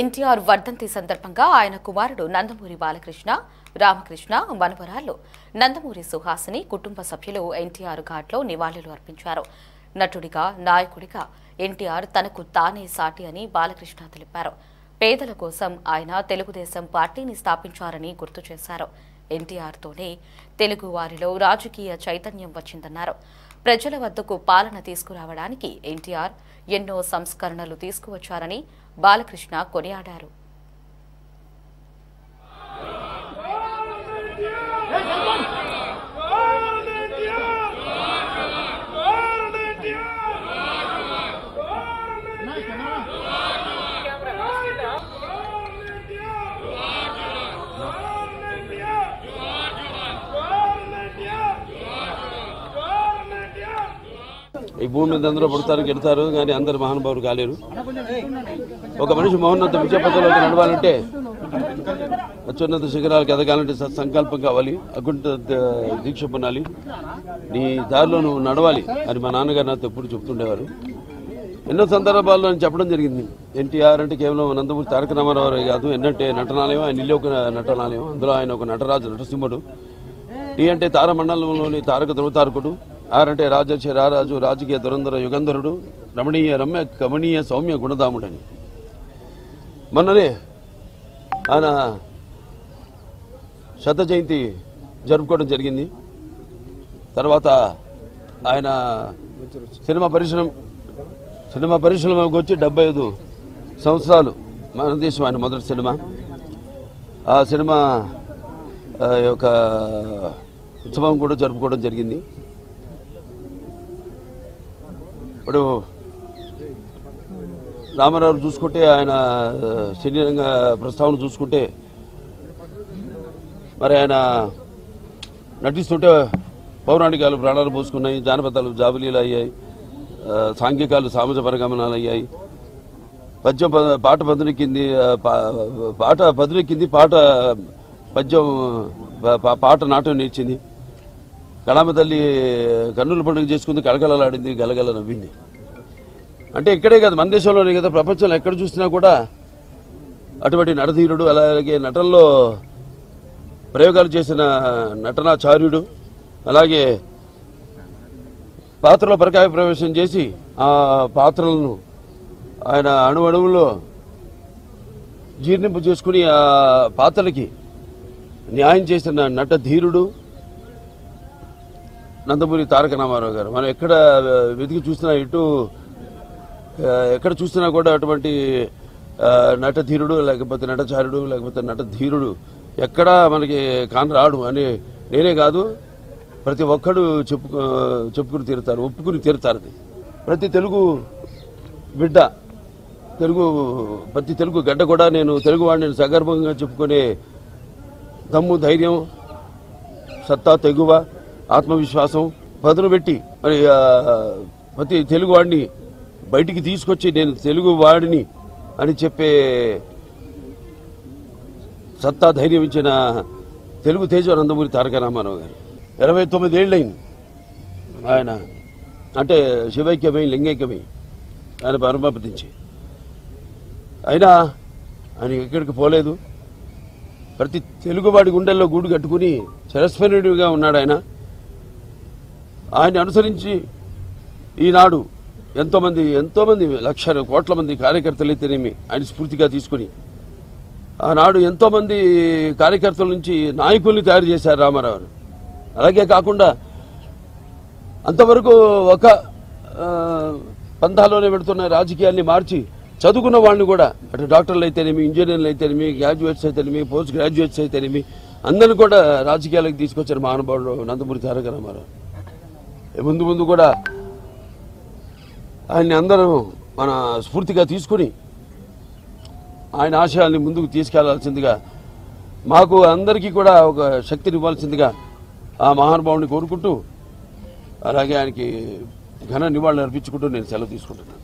ఎన్టీఆర్ వర్ధంతి సందర్భంగా ఆయన కుమారుడు నందమూరి బాలకృష్ణ, రామకృష్ణ, మనవరాలు నందమూరి సుహాసిని కుటుంబ సభ్యులు ఎన్టీఆర్ ఘాట్లో నివాళులు అర్పించారు. నటుడిగా, నాయకుడిగా ఎన్టీఆర్ తనకు తానే సాటి అని బాలకృష్ణ తెలిపారు. పేదల కోసం ఆయన తెలుగుదేశం పార్టీని స్థాపించారని గుర్తు చేశారు. ఎన్టీఆర్తోనే తెలుగు వారిలో రాజకీయ చైతన్యం వచ్చిందన్నారు. ప్రజల వద్దకు పాలన తీసుకురావడానికి ఎన్టీఆర్ ఎన్నో సంస్కరణలు తీసుకువచ్చారని బాలకృష్ణ కొనియాడారు. ఈ భూమి మీద అందరూ పుడతారు, గెడతారు, కానీ అందరు మహానుభావులు కాలేరు. ఒక మనిషి మహోన్నత విద్యాపథంలోకి నడవాలంటే, అత్యున్నత శిఖరాలకు ఎదగాలంటే సంకల్పం కావాలి, అకుంఠ దీక్ష పొందాలి, నీ దారిలో నువ్వు నడవాలి అని మా నాన్నగారు నాతో ఎప్పుడు చెప్తుండేవారు. ఎన్నో సందర్భాల్లో నేను చెప్పడం జరిగింది. ఎన్టీఆర్ అంటే కేవలం నందమూరి తారక రామారావు కాదు, ఏంటంటే నటనాలయం, ఆయన ఇల్లు ఒక నటనాలయం, అందులో ఆయన ఒక నటరాజు, నటసింహుడు. టీ అంటే తారమండలంలోని తారక ధృవతారకుడు, ఆర్ అంటే రాజర్షి రారాజు, రాజకీయ దురంధర యుగంధరుడు, రమణీయ రమ్య కమనీయ సౌమ్య గుణధాముడని. మొన్ననే ఆయన శత జయంతి జరుపుకోవడం జరిగింది. తర్వాత ఆయన సినిమా పరిశ్రమకు వచ్చి 75 సంవత్సరాలు మన దేశం ఆయన మొదటి సినిమా. ఆ సినిమా యొక్క ఉత్సవం కూడా జరుపుకోవడం జరిగింది. ఇప్పుడు రామారావు చూసుకుంటే, ఆయన శరీరంగా ప్రస్తావన చూసుకుంటే, మరి ఆయన నటిస్తుంటే పౌరాణికాలు ప్రాణాలు పోసుకున్నాయి, జానపదాలు జాబులీలు అయ్యాయి, సాంఘికాలు సామాజ పరిగమనాలు అయ్యాయి, పద్యం పాట పదునెక్కింది, పాట పద్యం పాట నాట్యం నేర్చింది, కళామ తల్లి కన్నుల పండుగ చేసుకుంది, కళకళలాడింది, గలగల నవ్వింది. అంటే ఇక్కడే కాదు, మన దేశంలోనే కదా, ప్రపంచంలో ఎక్కడ చూసినా కూడా అటువంటి నటధీరుడు, అలాగే నటనలో ప్రయోగాలు చేసిన నటనాచార్యుడు, అలాగే పాత్రలో పరకాయ ప్రవేశం చేసి ఆ పాత్రలను ఆయన అణువణువులో జీర్ణింపు చేసుకుని ఆ పాత్రలకి న్యాయం చేసిన నటధీరుడు నందమూరి తారక రామారావు గారు. మనం ఎక్కడ వెతికి చూసినా, ఎక్కడ చూసినా కూడా అటువంటి నటధీరుడు, లేకపోతే నటచారుడు, లేకపోతే నటధీరుడు ఎక్కడా మనకి కానరాడు అని నేనే కాదు, ప్రతి ఒక్కడు చెప్పుకుని తీరుతారు, ఒప్పుకుని తీరుతారు. ప్రతి తెలుగు బిడ్డ, ప్రతి తెలుగు గడ్డ కూడా నేను తెలుగు వాడిని సగర్భంగా చెప్పుకునే దమ్ము, ధైర్యం, సత్తా, తెగువ, ఆత్మవిశ్వాసం పదును పెట్టి మరి ప్రతి తెలుగు వాడిని బయటికి తీసుకొచ్చి నేను తెలుగు వాడిని అని చెప్పే సత్తా, ధైర్యం ఇచ్చిన తెలుగు తేజ నందమూరి తారక రామారావు గారు. 29 ఏళ్ళైంది ఆయన అంటే శివైక్యమై, లింగైక్యమై ఆయన పరమపదించి. అయినా ఆయన ఎక్కడికి పోలేదు. ప్రతి తెలుగువాడి గుండెల్లో గూడు కట్టుకుని చిరస్మరణీయుడిగా ఉన్నాడు ఆయన. ఆయన అనుసరించి ఈనాడు ఎంతోమంది లక్షల కోట్ల మంది కార్యకర్తలు అయితేనేమి ఆయన స్ఫూర్తిగా తీసుకుని ఆనాడు ఎంతోమంది కార్యకర్తల నుంచి నాయకుల్ని తయారు చేశారు రామారావు. అలాగే కాకుండా అంతవరకు ఒక పంథాలోనే పెడుతున్న రాజకీయాల్ని మార్చి చదువుకున్న వాళ్ళని కూడా, అటు డాక్టర్లు అయితేనేమి, ఇంజనీర్లు అయితేనేమి, గ్రాడ్యుయేట్స్ అయితేనేమి, పోస్ట్ గ్రాడ్యుయేట్స్ అయితేనేమి అందరిని కూడా రాజకీయాలకు తీసుకొచ్చారు మహానుభావుడు నందమూరి తారక రామారావు. ముందు కూడా ఆయన్ని అందరూ మన స్ఫూర్తిగా తీసుకుని ఆయన ఆశయాల్ని ముందుకు తీసుకెళ్లాల్సిందిగా, మాకు అందరికీ కూడా ఒక శక్తిని ఇవ్వాల్సిందిగా ఆ మహానుభావుని కోరుకుంటూ, అలాగే ఆయనకి ఘన నివాళులు అర్పించుకుంటూ నేను సెలవు తీసుకుంటున్నాను.